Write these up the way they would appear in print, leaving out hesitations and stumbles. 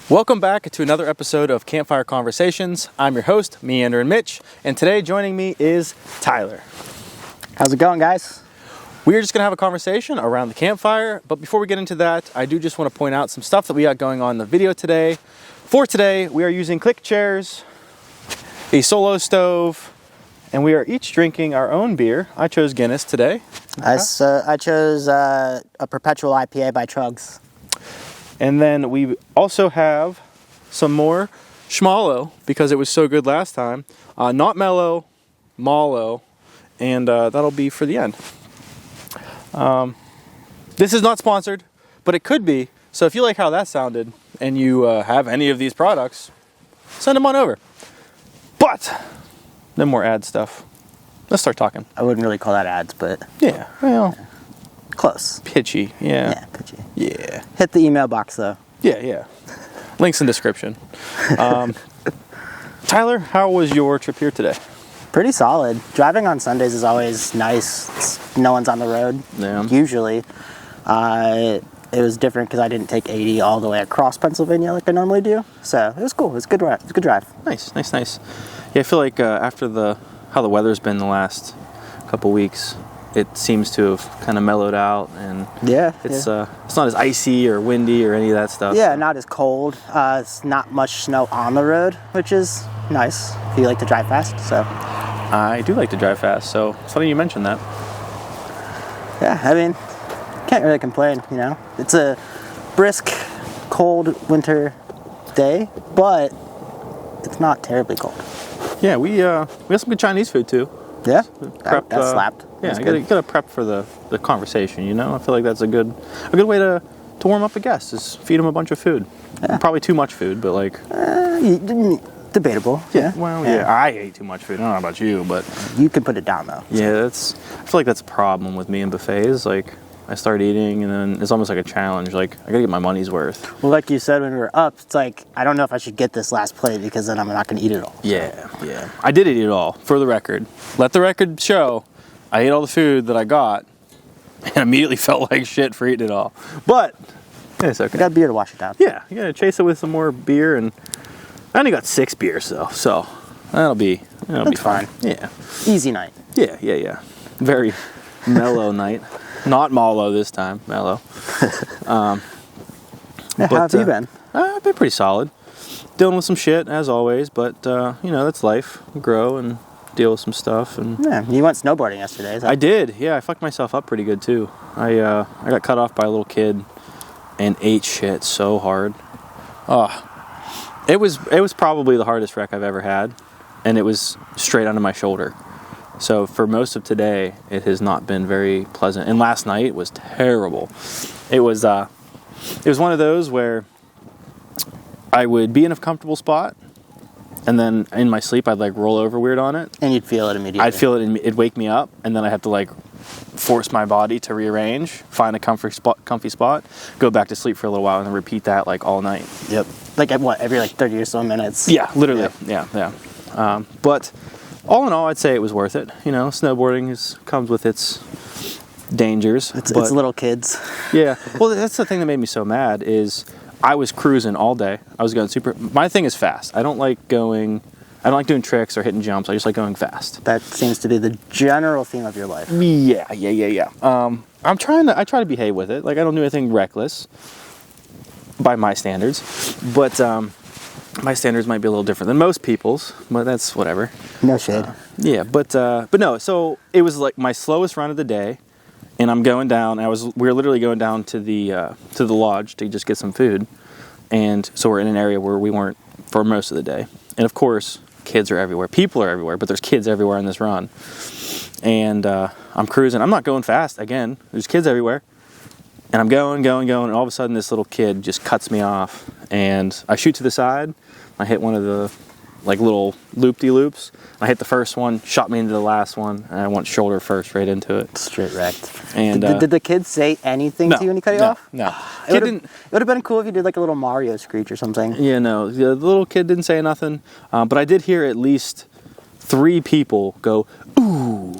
Welcome back to another episode of Campfire Conversations. I'm your host, Meanderin Mitch, and today joining me is Tyler. How's it going, guys? We're just going to have a conversation around the campfire, but before we get into that, I do just want to point out some stuff that we got going on in the video today. For today, we are using Cliq Chairs, a Solo Stove, and we are each drinking our own beer. I chose Guinness today. I chose a Perpetual IPA by Trugs. And then we also have some more Schmallow because it was so good last time. Not mellow, mallow, and that'll be for the end. This is not sponsored, but it could be. So if you like how that sounded and you have any of these products, send them on over. But no more ad stuff. Let's start talking. I wouldn't really call that ads, but Yeah, well, close. pitchy. Yeah. Yeah, pitchy. Yeah. Hit the email box, though. Yeah. Links in description. Tyler, how was your trip here today? Pretty solid. Driving on Sundays is always nice. No one's on the road, usually. It was different because I didn't take 80 all the way across Pennsylvania like I normally do. So it was cool. It was a good drive. It was a good drive. Nice. Yeah, I feel like after how the weather's been the last couple weeks, it seems to have kind of mellowed out, and it's not as icy or windy or any of that stuff. Yeah, not as cold. It's not much snow on the road, which is nice if you like to drive fast. So I do like to drive fast, so it's funny you mentioned that. Yeah, I mean, can't really complain, you know. It's a brisk, cold winter day, but it's not terribly cold. Yeah, we got some good Chinese food too. Yeah, Prepped, that slapped. Yeah, you gotta prep for the conversation, you know? I feel like that's a good way to warm up a guest, is feed them a bunch of food. Yeah. Probably too much food, but like... debatable. Yeah. Well, yeah, I ate too much food. I don't know about you, but... You can put it down, though. Yeah, I feel like that's a problem with me and buffets. Like, I start eating, and then it's almost like a challenge. Like, I gotta get my money's worth. Well, like you said when we were up, it's like, I don't know if I should get this last plate because then I'm not gonna eat it all. Yeah. I did eat it all, for the record. Let the record show, I ate all the food that I got, and immediately felt like shit for eating it all. But, it's okay. You got beer to wash it down. Yeah, you gotta chase it with some more beer, and I only got 6 beers, though, so that'll be fine. Yeah. Easy night. Yeah. Very mellow night. Not mallow this time, mellow. How have you been? I've been pretty solid. Dealing with some shit, as always, but, that's life. Grow and deal with some stuff. And yeah, you went snowboarding yesterday. I did, yeah. I fucked myself up pretty good, too. I got cut off by a little kid and ate shit so hard. It was probably the hardest wreck I've ever had, and it was straight onto my shoulder. So for most of today, it has not been very pleasant. And last night was terrible. It was one of those where I would be in a comfortable spot, and then in my sleep I'd like roll over weird on it. And you'd feel it immediately. I'd feel it, it'd wake me up, and then I have to like force my body to rearrange, find a comfy spot, go back to sleep for a little while, and then repeat that like all night. Yep. Like at what, every like 30 or so minutes? Yeah, literally. Yep. Yeah. But all in all, I'd say it was worth it. You know, snowboarding comes with its dangers. It's little kids. Yeah. Well, that's the thing that made me so mad is I was cruising all day. I was going super... My thing is fast. I don't like doing tricks or hitting jumps. I just like going fast. That seems to be the general theme of your life. Yeah. I try to behave with it. Like, I don't do anything reckless by my standards. But my standards might be a little different than most people's, but that's whatever. No shade. But no. So it was like my slowest run of the day, and I'm going down. We were literally going down to the lodge to just get some food, and so we're in an area where we weren't for most of the day. And of course, kids are everywhere, people are everywhere, but there's kids everywhere on this run. And I'm cruising. I'm not going fast. Again, there's kids everywhere. And I'm going, and all of a sudden this little kid just cuts me off. And I shoot to the side. I hit one of the like little loop-de-loops. I hit the first one, shot me into the last one, and I went shoulder first right into it. Straight wrecked. And did the kid say anything to you when he cut you off? No. It would have been cool if you did like a little Mario screech or something. Yeah, no. The little kid didn't say nothing. But I did hear at least 3 people go, ooh,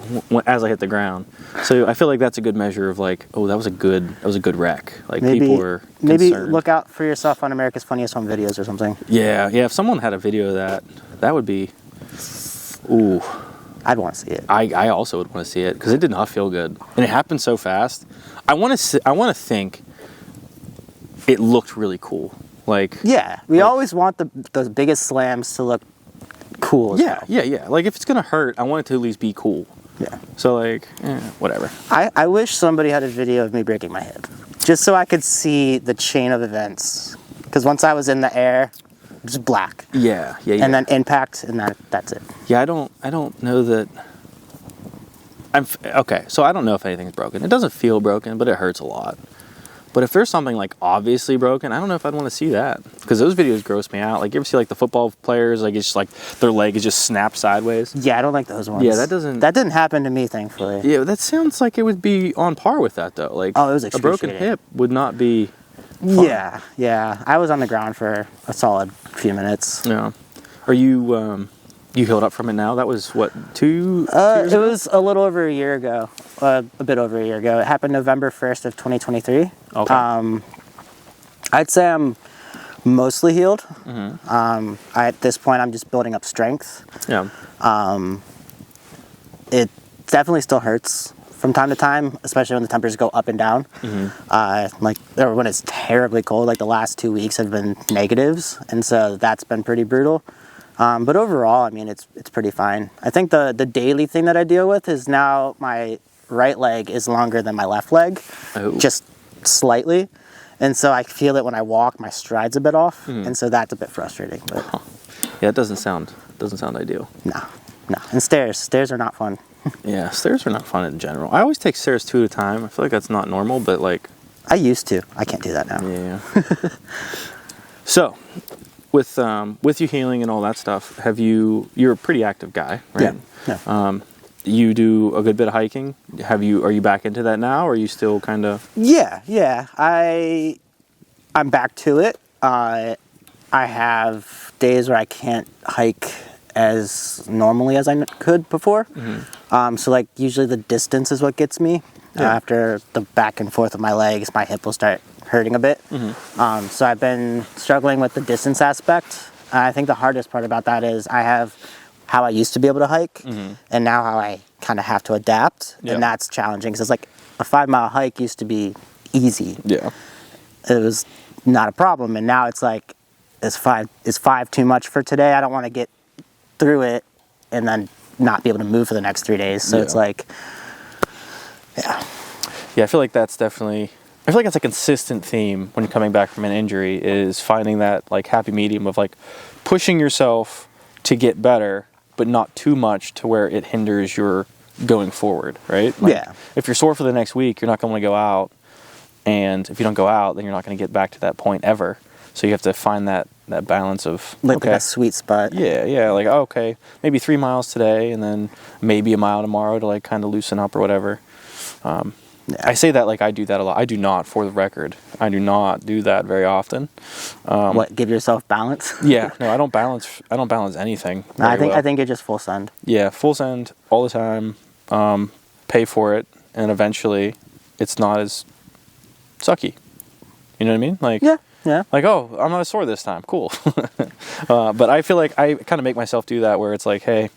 as I hit the ground. So I feel like that's a good measure of like, oh, that was a good wreck. Like people were concerned. Maybe look out for yourself on America's Funniest Home Videos or something. Yeah. If someone had a video of that would be, ooh. I'd want to see it. I also would want to see it because it did not feel good, and it happened so fast. I want to think it looked really cool. Like we always want the biggest slams to look cool. Yeah. Like if it's gonna hurt, I want it to at least be cool. Yeah. So like, whatever. I wish somebody had a video of me breaking my hip, just so I could see the chain of events. Because once I was in the air, just black. Yeah. And then impact, and that's it. Yeah, I don't know that. Okay, so I don't know if anything's broken. It doesn't feel broken, but it hurts a lot. But if there's something like obviously broken, I don't know if I'd want to see that, because those videos gross me out. Like you ever see like the football players, like it's just like their leg is just snapped sideways. Yeah, I don't like those ones. Yeah, that didn't happen to me, thankfully. Yeah, that sounds like it would be on par with that though. Like it was a broken hip would not be fun. Yeah. I was on the ground for a solid few minutes. Yeah. Are you you healed up from it now? That was what, 2 years ago? It was a little over a year ago. A bit over a year ago. It happened November 1st of 2023. Okay. I'd say I'm mostly healed. Mm-hmm. At this point, I'm just building up strength. Yeah. It definitely still hurts from time to time, especially when the temperatures go up and down. Mm-hmm. Or when it's terribly cold. Like the last 2 weeks have been negatives, and so that's been pretty brutal. But overall, I mean, it's pretty fine. I think the daily thing that I deal with is now my right leg is longer than my left leg, just slightly. And so I feel it when I walk, my stride's a bit off, and so that's a bit frustrating. But yeah, it doesn't sound ideal. No. And stairs are not fun. Yeah, stairs are not fun in general. I always take stairs 2 at a time. I feel like that's not normal, but like I used to. I can't do that now. Yeah. So, with you healing and all that stuff, you're a pretty active guy, right? Yeah. You do a good bit of hiking. Are you back into that now, or are you still kind of? Yeah. I'm back to it. I have days where I can't hike as normally as I could before. Mm-hmm. So like usually the distance is what gets me. Yeah. After the back and forth of my legs, my hip will start hurting a bit. Mm-hmm. So I've been struggling with the distance aspect. I think the hardest part about that is I have how I used to be able to hike, mm-hmm. and now how I kind of have to adapt, and that's challenging because it's like a 5-mile hike used to be easy. Yeah, it was not a problem, and now it's like is five too much for today? I don't want to get through it and then not be able to move for the next 3 days. So it's like, yeah. I feel like that's definitely. I feel like it's a consistent theme when you're coming back from an injury is finding that like happy medium of like pushing yourself to get better, but not too much to where it hinders your going forward, right? Like, if you're sore for the next week, you're not going to go out, and if you don't go out, then you're not going to get back to that point ever. So you have to find that balance of like that sweet spot. Yeah, like okay, maybe 3 miles today, and then maybe a mile tomorrow to like kind of loosen up or whatever. I say that like I do that a lot. I do not, for the record. I do not do that very often. Give yourself balance? Yeah, no, I don't balance anything. I think you're just full send. Yeah, full send all the time. Pay for it, and eventually, it's not as sucky. You know what I mean? Like yeah. Like, oh, I'm not sore this time. Cool. But I feel like I kind of make myself do that, where it's like, hey,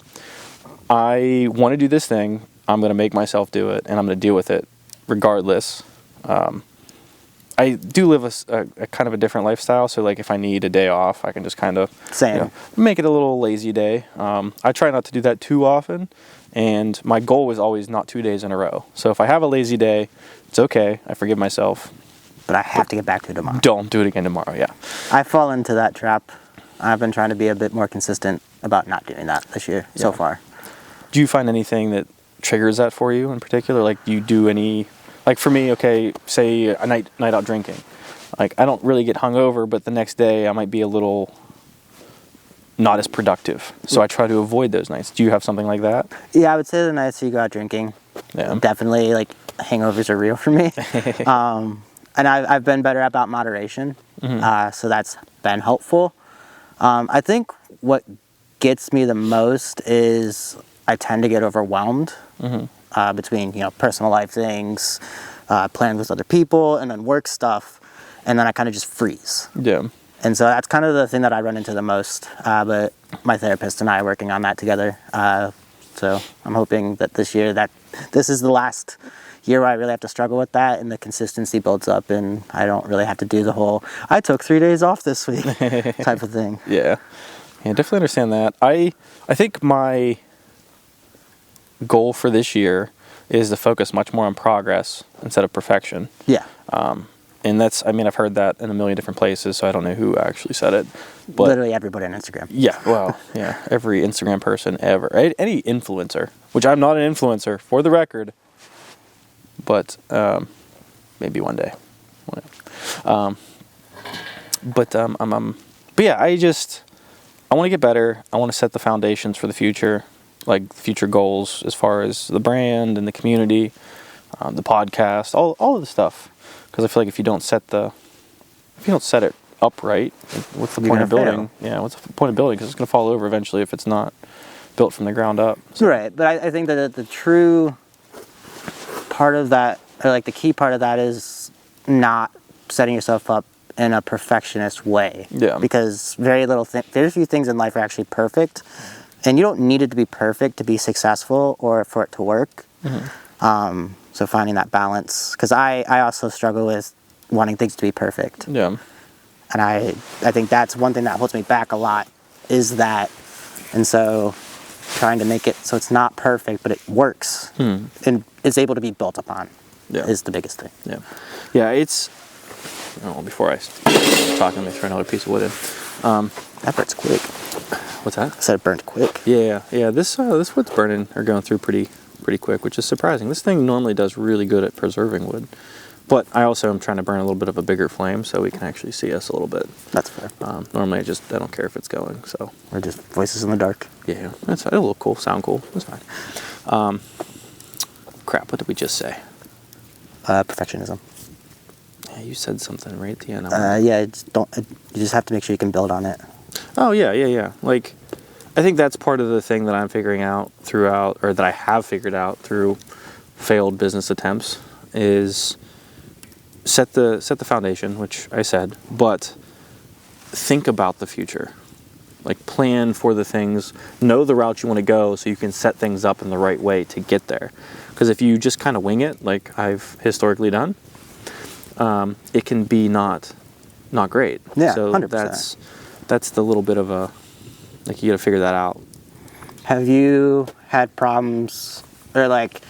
I want to do this thing. I'm going to make myself do it, and I'm going to deal with it. Regardless, I do live a kind of a different lifestyle. So like if I need a day off, I can just kind of make it a little lazy day. I try not to do that too often, and my goal was always not 2 days in a row. So if I have a lazy day, it's okay. I forgive myself. But I have to get back to it tomorrow. Don't do it again tomorrow. Yeah. I fall into that trap. I've been trying to be a bit more consistent about not doing that this year so far. Do you find anything that triggers that for you in particular? Like, do you do any? Like for me, okay, say a night out drinking. Like I don't really get hungover, but the next day I might be a little not as productive. So I try to avoid those nights. Do you have something like that? Yeah, I would say the nights you go out drinking, definitely like hangovers are real for me. And I've been better about moderation, so that's been helpful. I think what gets me the most is I tend to get overwhelmed between, personal life things, plans with other people, and then work stuff, and then I kind of just freeze. Yeah. And so that's kind of the thing that I run into the most. But my therapist and I are working on that together. So I'm hoping that this is the last year where I really have to struggle with that, and the consistency builds up, and I don't really have to do the whole, I took 3 days off this week type of thing. Yeah. Yeah, definitely understand that. I think my goal for this year is to focus much more on progress instead of perfection. Yeah. And that's, I've heard that in a million different places, so I don't know who actually said it. But literally everybody on Instagram. Yeah, well, yeah, every Instagram person ever. Any influencer, which I'm not an influencer, for the record, but maybe one day. But yeah, I want to get better. I want to set the foundations for the future, like future goals as far as the brand and the community, the podcast, all of the stuff. Because I feel like if you don't set it up right, what's the point of building? Fail. Yeah, what's the point of building? Because it's going to fall over eventually if it's not built from the ground up. So. Right, but I think that the true part of that, or like the key part of that, is not setting yourself up in a perfectionist way. Yeah. Because very few things in life are actually perfect, and you don't need it to be perfect to be successful or for it to work. Mm-hmm. So finding that balance, because I also struggle with wanting things to be perfect. Yeah. And I think that's one thing that holds me back a lot, is that. And so trying to make it so it's not perfect, but it works and is able to be built upon is the biggest thing. Yeah. Yeah, it's... before I talk, let me throw another piece of wood in. That burns quick. What's that? I said it burnt quick. Yeah. This wood's burning or going through pretty quick, which is surprising. This thing normally does really good at preserving wood, but I also am trying to burn a little bit of a bigger flame so we can actually see us a little bit. That's fair. Normally I don't care if it's going, so we're just voices in the dark. Yeah, that's fine. It'll look cool, sound cool. That's fine. Crap, what did we just say? Perfectionism. Yeah, you said something right at the end. You just have to make sure you can build on it. Oh yeah. Like, I think that's part of the thing that I'm figuring out that I have figured out through failed business attempts, is set the foundation, which I said, but think about the future. Like, plan for the things, know the route you want to go so you can set things up in the right way to get there. Because if you just kind of wing it, like I've historically done, it can be not great. Yeah, so 100%. That's the little bit of a, like, you got to figure that out. Have you had problems, or like,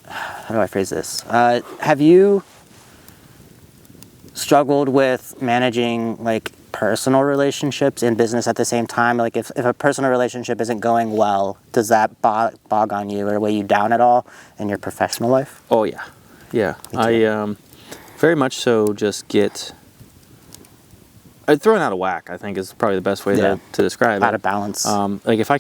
how do I phrase this? Have you struggled with managing like personal relationships and business at the same time? Like, if a personal relationship isn't going well, does that bog on you or weigh you down at all in your professional life? Oh yeah. I very much so just get thrown out of whack, I think, is probably the best way to describe it. Out of balance. Like, if I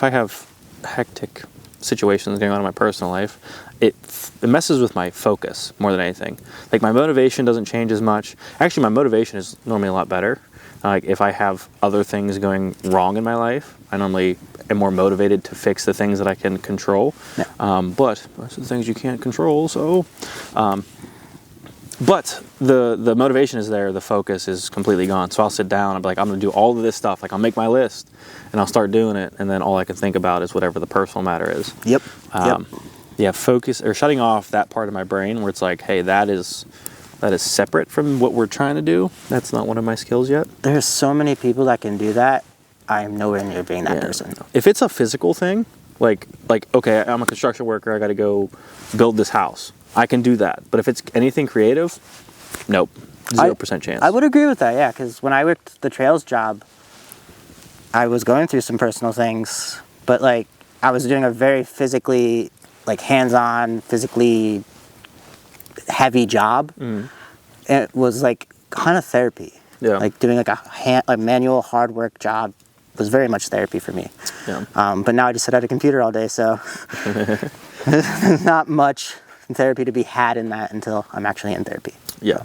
have hectic situations going on in my personal life, it messes with my focus more than anything. Like, my motivation doesn't change as much. Actually, my motivation is normally a lot better. Like, if I have other things going wrong in my life, I normally am more motivated to fix the things that I can control. Yeah. But most of the things you can't control, so... But the motivation is there, the focus is completely gone. So I'll sit down, I'm like, I'm going to do all of this stuff. Like, I'll make my list, and I'll start doing it, and then all I can think about is whatever the personal matter is. Yep. Yeah, focus, or shutting off that part of my brain where it's like, hey, that is separate from what we're trying to do. That's not one of my skills yet. There's so many people that can do that. I am nowhere near being that person. If it's a physical thing, like okay, I'm a construction worker, I got to go build this house. I can do that. But if it's anything creative, nope. 0% chance. I would agree with that, yeah, because when I worked the trails job, I was going through some personal things, but like I was doing a very physically, like hands-on, physically heavy job. Mm. And it was like kind of therapy. Yeah. Like doing like a manual hard work job was very much therapy for me. Yeah. But now I just sit at a computer all day, so there's not much therapy to be had in that until I'm actually in therapy. Yeah.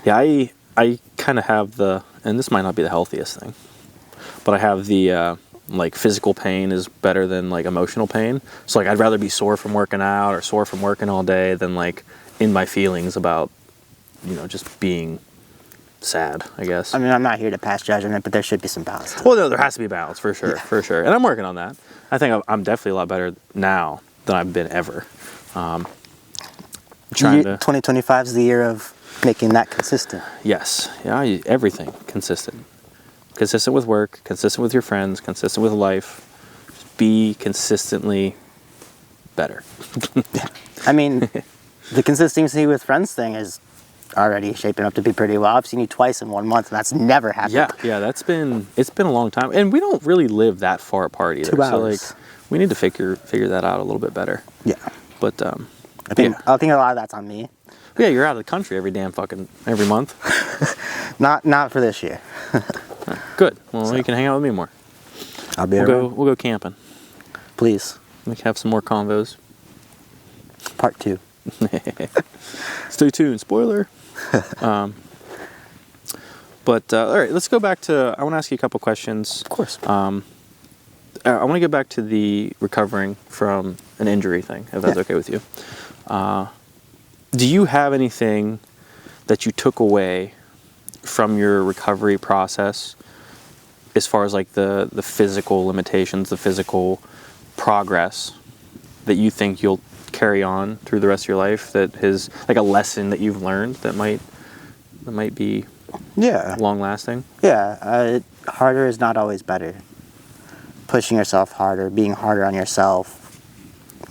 Yeah, I kind of have and this might not be the healthiest thing, but but I have the like physical pain is better than like emotional pain. So like I'd rather be sore from working out or sore from working all day than like in my feelings about, you know, just being sad, I guess. I mean, I'm not here to pass judgment, but there should be some balance. Well, no, there has to be balance for sure, for sure. And I'm working on that. I think I'm definitely a lot better now than I've been ever. Trying to 2025 is the year of making that consistent. Yes, yeah, everything consistent. Consistent with work, consistent with your friends, consistent with life. Just be consistently better. I mean, the consistency with friends thing is already shaping up to be pretty well. I've seen you twice in 1 month, and that's never happened. Yeah, it's been a long time, and we don't really live that far apart either. 2 hours. So like, we need to figure that out a little bit better. Yeah, but I think a lot of that's on me. Yeah, you're out of the country every month. Not for this year. Good. Well, you can hang out with me more. I'll be around. We'll go camping. Please. We can have some more convos. Part 2. Stay tuned. Spoiler. But all right, let's go back to. I want to ask you a couple questions. Of course. I want to get back to the recovering from an injury thing, if that's okay with you. Do you have anything that you took away from your recovery process as far as like the physical limitations, the physical progress that you think you'll carry on through the rest of your life, that is like a lesson that you've learned that might be long lasting? Yeah, harder is not always better. Pushing yourself harder, being harder on yourself,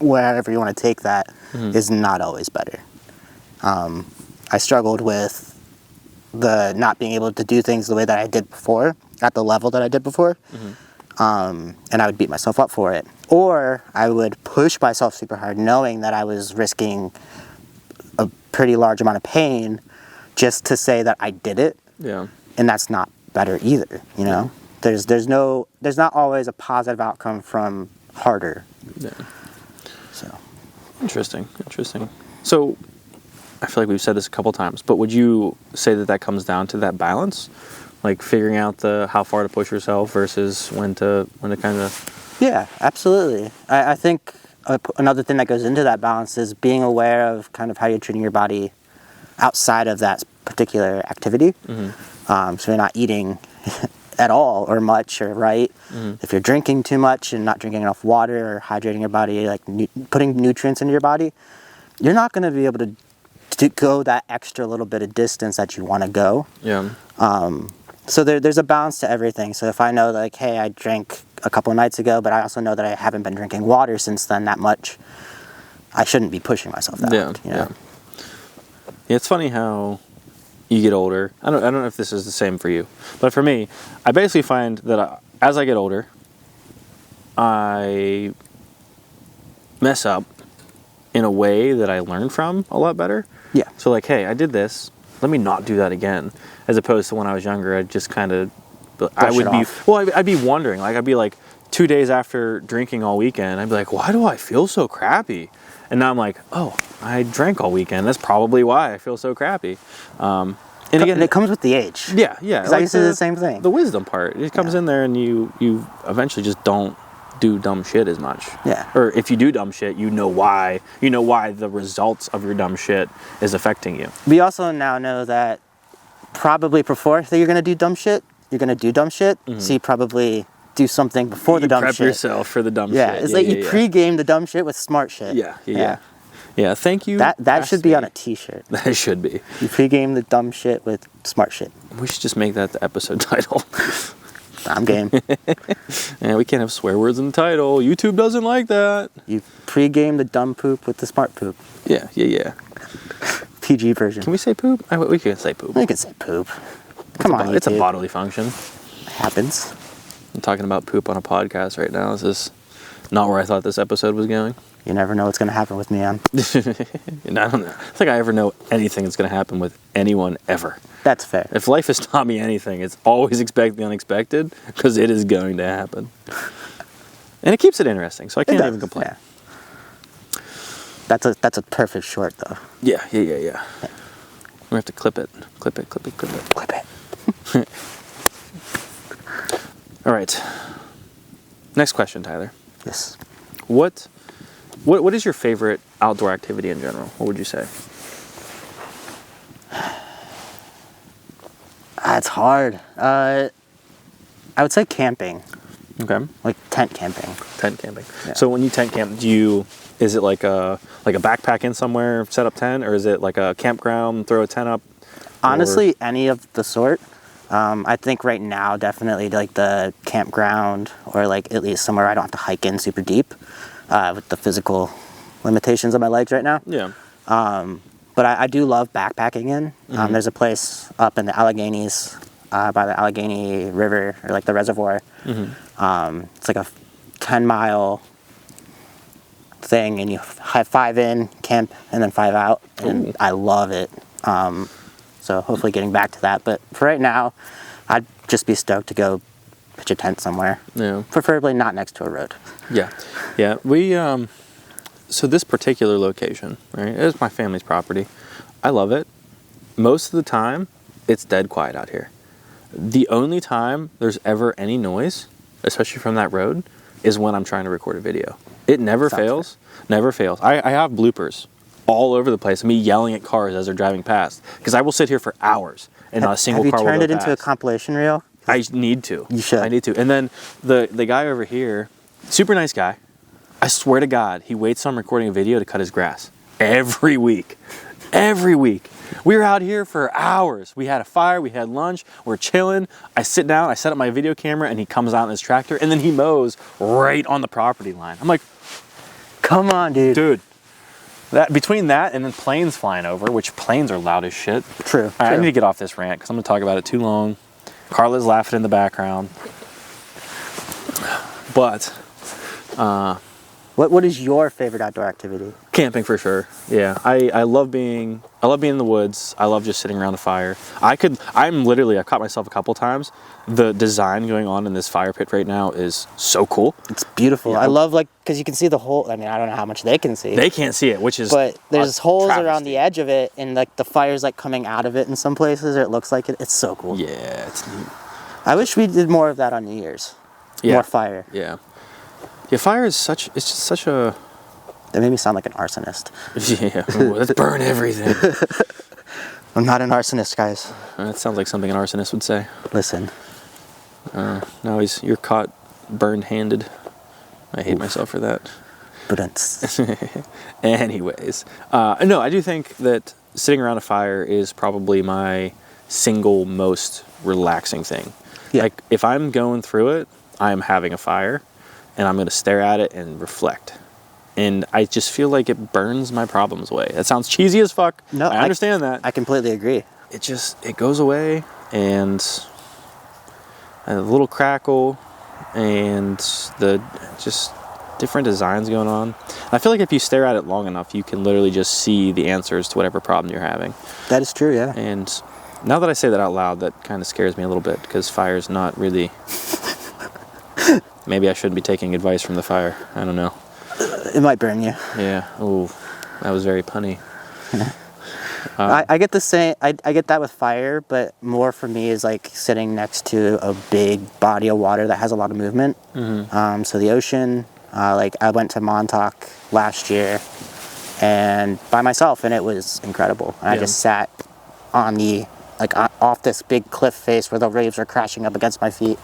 wherever you want to take that, is not always better. I struggled with the not being able to do things the way that I did before, at the level that I did before, and I would beat myself up for it. Or I would push myself super hard knowing that I was risking a pretty large amount of pain just to say that I did it. Yeah. And that's not better either, you know? There's not always a positive outcome from harder. Yeah. So Interesting. So I feel like we've said this a couple times, but would you say that comes down to that balance? Like figuring out how far to push yourself versus when to kind of... Yeah, absolutely. I think another thing that goes into that balance is being aware of kind of how you're treating your body outside of that particular activity. So you're not eating at all or much or right. If you're drinking too much and not drinking enough water or hydrating your body, like putting nutrients into your body, you're not going to be able to go that extra little bit of distance that you want to go. Yeah. So there's a balance to everything. So if I know like, hey, I drank a couple of nights ago, but I also know that I haven't been drinking water since then that much, I shouldn't be pushing myself that hard, you know? Yeah, it's funny how you get older. I don't know if this is the same for you, but for me, I basically find that as I get older, I mess up in a way that I learn from a lot better. Yeah. So like, hey, I did this. Let me not do that again. As opposed to when I was younger, I'd just kind of, I'd be wondering. Like I'd be like 2 days after drinking all weekend, I'd be like, why do I feel so crappy? And now I'm like, oh, I drank all weekend. That's probably why I feel so crappy. And again, it comes with the age. Yeah. Because I used to do the same thing. The wisdom part, it comes in there, and you eventually just don't do dumb shit as much. Yeah. Or if you do dumb shit, you know why. You know why the results of your dumb shit is affecting you. We also now know that probably before that you're going to do dumb shit, you're going to do dumb shit. So you probably do something before the dumb shit. You prep yourself for the dumb shit. Yeah, it's like you pre-game the dumb shit with smart shit. Yeah, thank you. That should be on a t-shirt. That should be. You pre-game the dumb shit with smart shit. We should just make that the episode title. I'm game. And we can't have swear words in the title. YouTube doesn't like that. You pre-game the dumb poop with the smart poop. Yeah. PG version. Can we say poop? We can say poop. We can say poop. Come on, it's a bodily function. It happens. I'm talking about poop on a podcast right now. This is not where I thought this episode was going. You never know what's going to happen with me, man. And I don't think I ever know anything that's going to happen with anyone ever. That's fair. If life has taught me anything, it's always expect the unexpected, because it is going to happen. And it keeps it interesting, so I can't even complain. Yeah. That's a perfect short, though. Yeah. We have to clip it. Clip it. Clip it. All right. Next question, Tyler. Yes. What is your favorite outdoor activity in general? What would you say? It's hard. I would say camping. Okay. Like tent camping. Tent camping. Yeah. So when you tent camp, is it like a backpack in somewhere, set up tent, or is it like a campground, throw a tent up? Honestly, any of the sort. I think right now, definitely like the campground, or like at least somewhere I don't have to hike in super deep with the physical limitations of my legs right now. Yeah. But I do love backpacking in. There's a place up in the Alleghenies by the Allegheny River, or like the reservoir. It's like a 10-mile thing, and you have 5 in, camp, and then 5 out. And I love it. So hopefully getting back to that. But for right now, I'd just be stoked to go pitch a tent somewhere. Yeah. Preferably not next to a road. Yeah. Yeah. We, so this particular location, right, is my family's property. I love it. Most of the time, it's dead quiet out here. The only time there's ever any noise, especially from that road, is when I'm trying to record a video. It never fails. Never fails. I have bloopers all over the place, me yelling at cars as they're driving past, because I will sit here for hours and not a single car will go past. Have you turned it into a compilation reel? I need to. You should. I need to. And then the guy over here, super nice guy. I swear to God, he waits till I'm recording a video to cut his grass every week. Every week. We were out here for hours. We had a fire, we had lunch, we're chilling. I sit down, I set up my video camera, and he comes out in his tractor, and then he mows right on the property line. I'm like, come on, dude. Dude. Between that and then planes flying over, which planes are loud as shit. True. All right, I need to get off this rant because I'm going to talk about it too long. Carla's laughing in the background. But, what is your favorite outdoor activity? Camping for sure. Yeah, I love being in the woods. I love just sitting around a fire. I've caught myself a couple times. The design going on in this fire pit right now is so cool. It's beautiful. Yeah. I love, like, because you can see the whole, I mean, I don't know how much they can see. They can't see it, which is but there's holes around the edge of it, and like the fire's like coming out of it in some places, or it looks like it. It's so cool. Yeah, it's neat. I wish we did more of that on New Year's. Yeah. More fire. Yeah. Yeah, fire is it's just such a... That made me sound like an arsonist. Yeah, let's burn everything. I'm not an arsonist, guys. That sounds like something an arsonist would say. Listen. No, you're caught burned-handed. I hate myself for that. But anyways, no, I do think that sitting around a fire is probably my single most relaxing thing. Yeah. Like, if I'm going through it, I'm having a fire, and I'm going to stare at it and reflect. And I just feel like it burns my problems away. That sounds cheesy as fuck. No, I understand that. I completely agree. It goes away, and a little crackle, and the just different designs going on. And I feel like if you stare at it long enough, you can literally just see the answers to whatever problem you're having. That is true, yeah. And now that I say that out loud, that kind of scares me a little bit, because fire's not really... Maybe I shouldn't be taking advice from the fire. I don't know. It might burn you. Yeah. Oh, that was very punny. I get the same. I get that with fire, but more for me is like sitting next to a big body of water that has a lot of movement. Mm-hmm. So the ocean. Like I went to Montauk last year, and by myself, and it was incredible. And I just sat on the off this big cliff face where the waves are crashing up against my feet,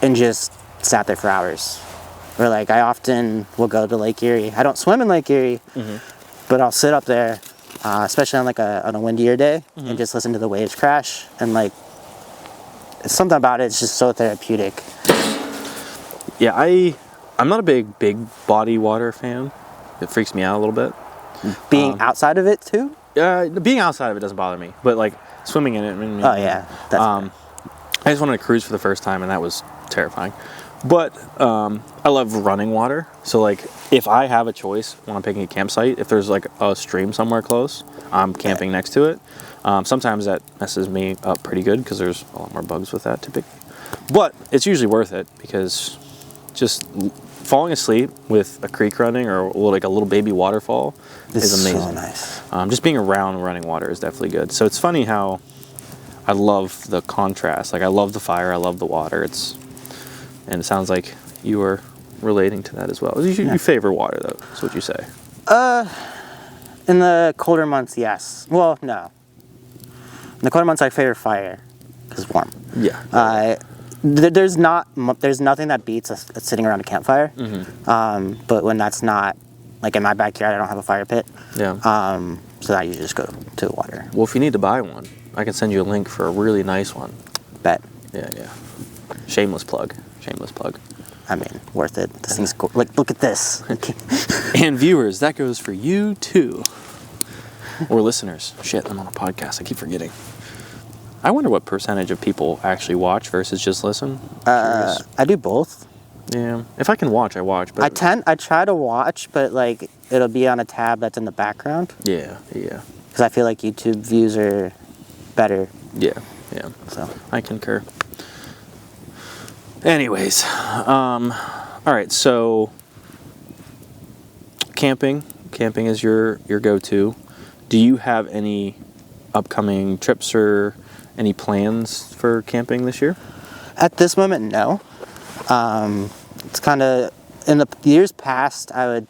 and just sat there for hours. Or like I often will go to Lake Erie. I don't swim in Lake Erie, but I'll sit up there, especially on a windier day, and just listen to the waves crash. And like, something about it, it's just so therapeutic. Yeah, I'm not a big body water fan. It freaks me out a little bit. Being outside of it too? Being outside of it doesn't bother me, but like swimming in it. Oh yeah. I just wanted to cruise for the first time, and that was terrifying. But I love running water. So like, if I have a choice when I'm picking a campsite, if there's like a stream somewhere close, I'm camping next to it. Sometimes that messes me up pretty good because there's a lot more bugs with that typically. But it's usually worth it because just falling asleep with a creek running or like a little baby waterfall is amazing. So nice. Just being around running water is definitely good. So it's funny how I love the contrast. Like, I love the fire, I love the water. And it sounds like you are relating to that as well. You favor water, though, is what you say. In the colder months, yes. Well, no. In the colder months, I favor fire because it's warm. Yeah. There's nothing that beats sitting around a campfire. But when that's not, like in my backyard, I don't have a fire pit. Yeah. So I usually just go to the water. Well, if you need to buy one, I can send you a link for a really nice one. Bet. Yeah. Shameless plug. I mean, worth it. This thing's cool. Like, look at this. And viewers, that goes for you too. Or listeners. Shit, I'm on a podcast. I keep forgetting. I wonder what percentage of people actually watch versus just listen. I do both. Yeah. If I can watch, I watch. But I try to watch, but like it'll be on a tab that's in the background. Yeah. Because I feel like YouTube views are better. Yeah. So I concur. Anyways, all right. So camping is your go-to. Do you have any upcoming trips or any plans for camping this year? At this moment, no. It's kind of, in the years past, I would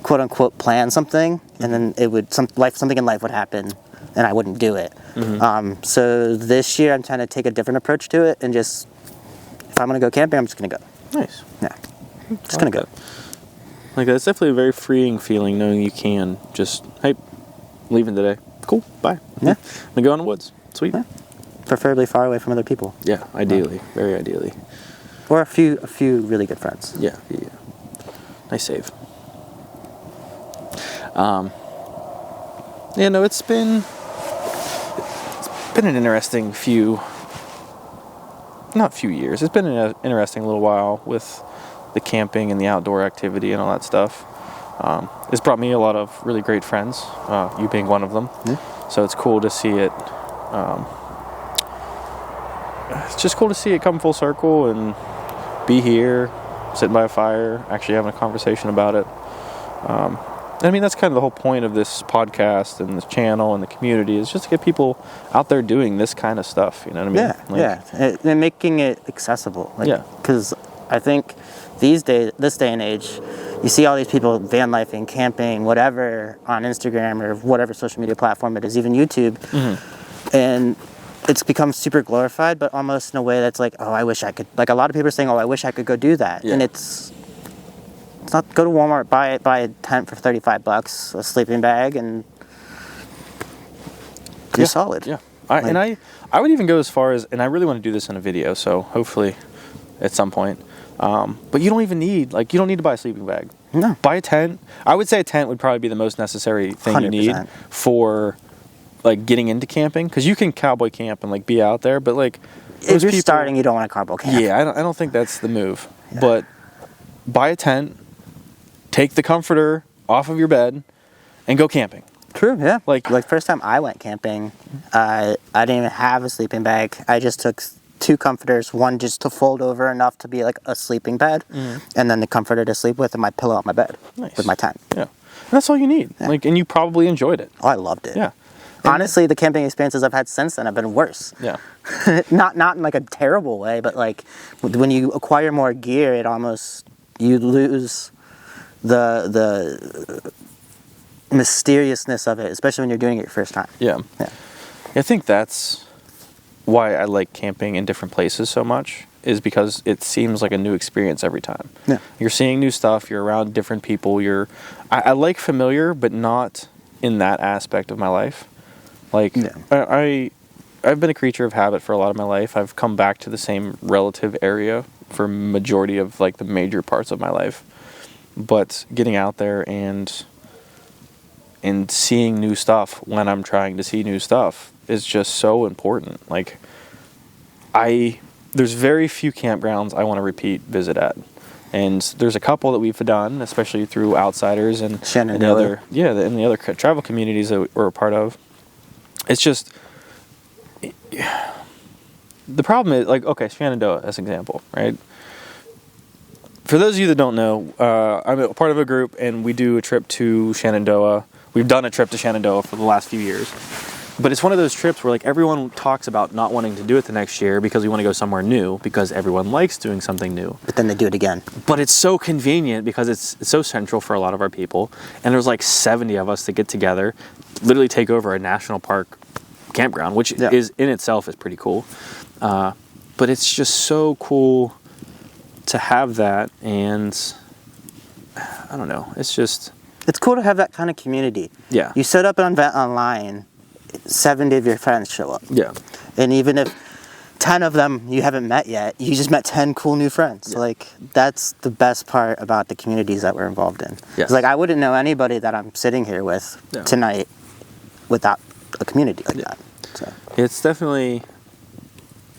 quote unquote plan something, and then something in life would happen, and I wouldn't do it. So this year, I'm trying to take a different approach to it, and just, if I'm gonna go camping, I'm just gonna go. Nice. Yeah, just gonna go. Like, that's definitely a very freeing feeling, knowing you can just, hey, leaving today. Cool, bye. Yeah. I'm gonna go in the woods. Sweet. Yeah. Preferably far away from other people. Yeah, ideally. Very ideally. Or a few really good friends. Yeah. Nice save. It's been an interesting not few years. It's been an interesting little while with the camping and the outdoor activity and all that stuff. It's brought me a lot of really great friends, you being one of them. Yeah. So it's cool to see it. It's just cool to see it come full circle and be here, sitting by a fire, actually having a conversation about it. I mean, that's kind of the whole point of this podcast and this channel and the community, is just to get people out there doing this kind of stuff. You know what I mean? Yeah. And making it accessible. Because I think this day and age, you see all these people van lifing, camping, whatever, on Instagram or whatever social media platform it is, even YouTube. And it's become super glorified, but almost in a way that's like, oh, I wish I could. Like, a lot of people are saying, oh, I wish I could go do that. Yeah. And it's not, go to Walmart, buy a tent for $35, a sleeping bag, and you're solid. Yeah. I would even go as far as, and I really want to do this in a video, so hopefully at some point. But you don't even need, you don't need to buy a sleeping bag. No. Buy a tent. I would say a tent would probably be the most necessary thing 100%. you need for getting into camping, because you can cowboy camp and be out there, but if you're starting, you don't want to cowboy camp. Yeah, I don't think that's the move. Yeah. But buy a tent, take the comforter off of your bed, and go camping. True, yeah. Like first time I went camping, I didn't even have a sleeping bag. I just took 2 comforters, one just to fold over enough to be like a sleeping bed, and then the comforter to sleep with, and my pillow on my bed with my tent. Yeah, and that's all you need. Yeah. And you probably enjoyed it. Oh, I loved it. Yeah. Honestly, the camping experiences I've had since then have been worse. Yeah. not in a terrible way, but when you acquire more gear, you lose the mysteriousness of it, especially when you're doing it your first time. Yeah. I think that's why I like camping in different places so much, is because it seems like a new experience every time. Yeah. You're seeing new stuff, you're around different people, I like familiar, but not in that aspect of my life. I've been a creature of habit for a lot of my life. I've come back to the same relative area for majority of the major parts of my life. But getting out there and seeing new stuff when I'm trying to see new stuff is just so important. There's very few campgrounds I want to repeat visit at. And there's a couple that we've done, especially through Outsiders and the other travel communities that we're a part of. It's just, the problem is, Shenandoah as an example, right? For those of you that don't know, I'm a part of a group, and we do a trip to Shenandoah. We've done a trip to Shenandoah for the last few years. But it's one of those trips where like everyone talks about not wanting to do it the next year because we want to go somewhere new because everyone likes doing something new. But then they do it again. But it's so convenient because it's so central for a lot of our people. And there's like 70 of us that get together, literally take over a national park campground, which is in itself is pretty cool. But it's just so cool to have that. And I don't know, it's cool to have that kind of community. Yeah. You set up an event online, 70 of your friends show up. Yeah. And even if 10 of them you haven't met yet, you just met 10 cool new friends. Yeah. Like, that's the best part about the communities that we're involved in. Yes. It's like, I wouldn't know anybody that I'm sitting here with tonight without a community like that. So. It's definitely,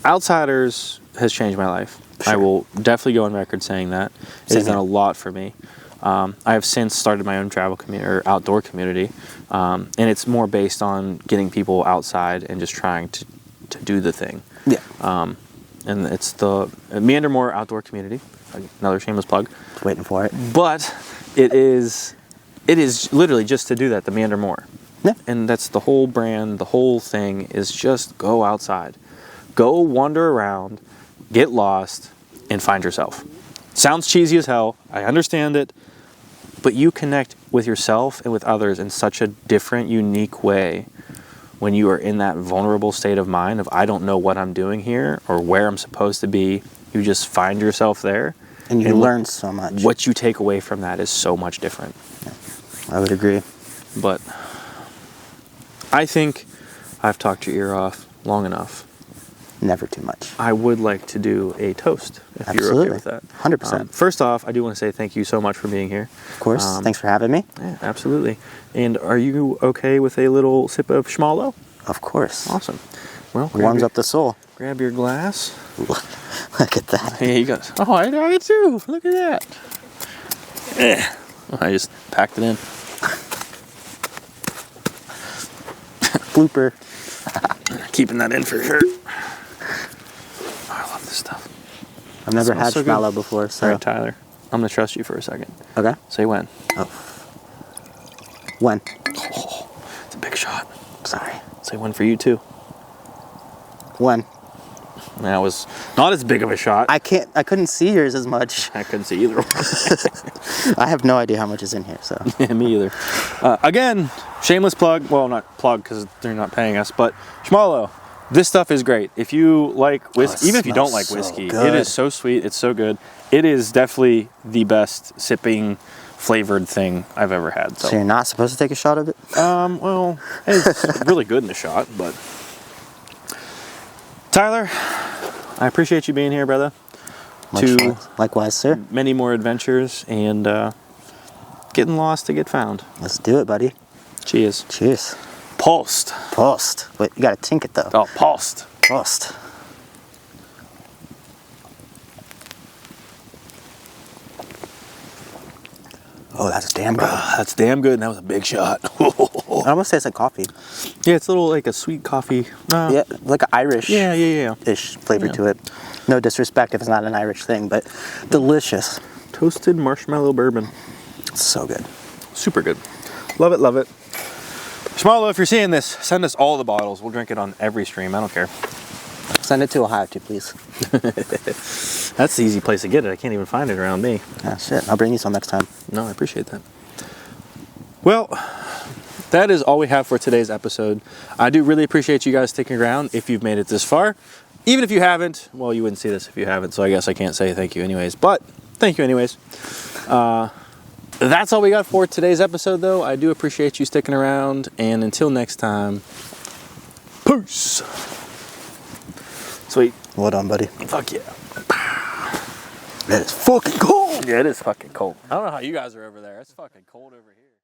Outsiders has changed my life. Sure. I will definitely go on record saying that. It has done a lot for me. I have since started my own travel community or outdoor community, and it's more based on getting people outside and just trying to do the thing. Yeah. And it's the Meander More outdoor community. Another shameless plug. Just waiting for it. But it is literally just to do that. The Meander More. Yeah. And that's the whole brand. The whole thing is just go outside, go wander around, get lost, and find yourself. Sounds cheesy as hell. I understand it. But you connect with yourself and with others in such a different, unique way when you are in that vulnerable state of mind of, I don't know what I'm doing here or where I'm supposed to be. You just find yourself there. And you learn so much. What you take away from that is so much different. Yeah, I would agree. But I think I've talked your ear off long enough. Never too much. I would like to do a toast, if you're okay with that. 100%. First off, I do want to say thank you so much for being here. Of course. Thanks for having me. Yeah, absolutely. And are you okay with a little sip of Schmallow? Of course. Awesome. Well, warms up the soul. Grab your glass. Look at that. Yeah, you got. Oh, I got it too. Look at that. I just packed it in. Blooper. Keeping that in for sure. I love this stuff. I've never had Schmallow before, so. All right, Tyler. I'm going to trust you for a second. Okay. Say when. Oh. When? Oh, it's a big shot. Sorry. Say when for you, too. When? That was not as big of a shot. I couldn't see yours as much. I couldn't see either. I have no idea how much is in here, so. Yeah, me either. Again, shameless plug. Well, not plug because they're not paying us, but Schmallow. This stuff is great. If you like whiskey, even if you don't like whiskey, it is so sweet. It's so good. It is definitely the best sipping flavored thing I've ever had. So you're not supposed to take a shot of it? Well, it's really good in the shot, but Tyler, I appreciate you being here, brother. Likewise, sir. Many more adventures and getting lost to get found. Let's do it, buddy. Cheers. Cheers. Pulsed. Pulsed. Wait, you gotta tink it though. Oh, pulsed. Pulsed. Oh, that's damn good. That's damn good, and that was a big shot. It almost tastes like coffee. Yeah, it's a little like a sweet coffee. Yeah, like an Irish. Ish flavor to it. No disrespect if it's not an Irish thing, but delicious. Toasted marshmallow bourbon. So good. Super good. Love it, love it. Schmallow, if you're seeing this, send us all the bottles. We'll drink it on every stream. I don't care. Send it to Ohio too, please. That's the easy place to get it. I can't even find it around me. Ah, shit. I'll bring you some next time. No, I appreciate that. Well, that is all we have for today's episode. I do really appreciate you guys sticking around if you've made it this far. Even if you haven't, well, you wouldn't see this if you haven't, so I guess I can't say thank you anyways. But thank you anyways. That's all we got for today's episode, though. I do appreciate you sticking around. And until next time, peace. Sweet. Well done, buddy. Fuck yeah. It is fucking cold. Yeah, it is fucking cold. I don't know how you guys are over there. It's fucking cold over here.